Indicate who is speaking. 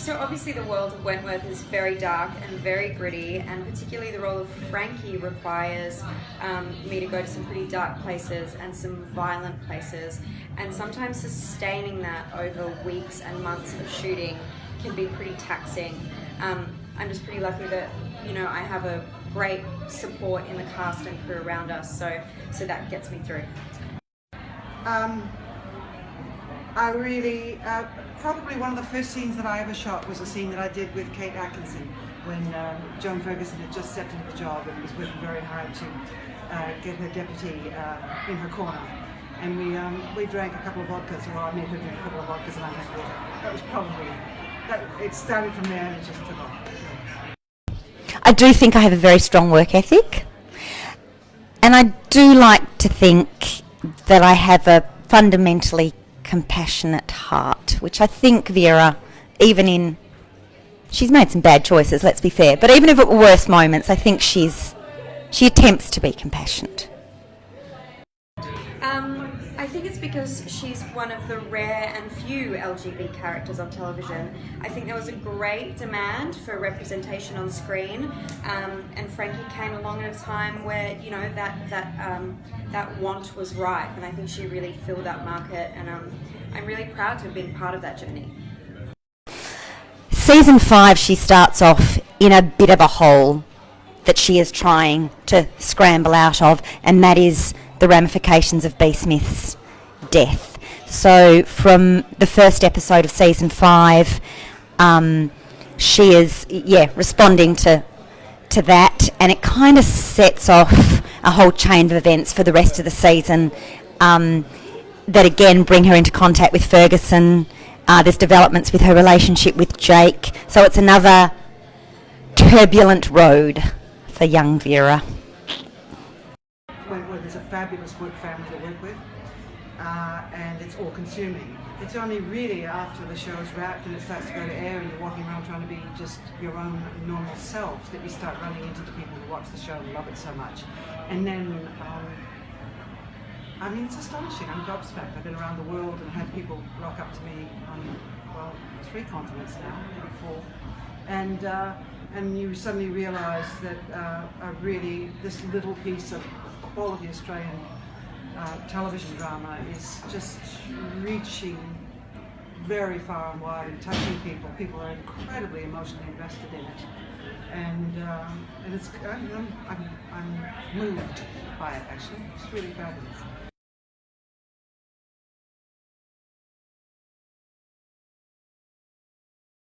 Speaker 1: So obviously the world of Wentworth is very dark and very gritty, and particularly the role of Franky requires me to go to some pretty dark places and some violent places, and sometimes sustaining that over weeks and months of shooting can be pretty taxing. I'm just pretty lucky that, you know, I have a great support in the cast and crew around us, so that gets me through.
Speaker 2: I really, probably one of the first scenes that I ever shot was a scene that I did with Kate Atkinson when Joan Ferguson had just stepped into the job and was working very hard to get her deputy in her corner. And we drank a couple of vodkas, or I made her drink a couple of vodkas and I had water. That was probably, it started from there and it just took off.
Speaker 3: I do think I have a very strong work ethic, and I do like to think that I have a fundamentally compassionate heart, which I think Vera, she's made some bad choices, let's be fair, but even if it were worse moments, I think she attempts to be compassionate.
Speaker 1: I think it's because she's one of the rare and few LGBT characters on television. I think there was a great demand for representation on screen, and Franky came along at a time where, you know, that want was ripe, and I think she really filled that market, and I'm really proud to have been part of that journey.
Speaker 3: Season 5, she starts off in a bit of a hole that she is trying to scramble out of, and that is the ramifications of B. Smith's death. So from the first episode of season 5, she is responding to that, and it kind of sets off a whole chain of events for the rest of the season that again bring her into contact with Ferguson. There's developments with her relationship with Jake, so it's another turbulent road for young Vera.
Speaker 2: Wentworth is a fabulous work family to work with, and it's all consuming. It's only really after the show's wrapped and it starts to go to air and you're walking around trying to be just your own normal self that you start running into the people who watch the show and love it so much. And then, I mean, it's astonishing. I'm gobsmacked. I've been around the world and had people rock up to me on, 3 continents now, maybe 4. And you suddenly realise that this little piece of quality Australian television drama is just reaching very far and wide and touching people. People are incredibly emotionally invested in it, and it's I'm moved by it. Actually, it's really fabulous.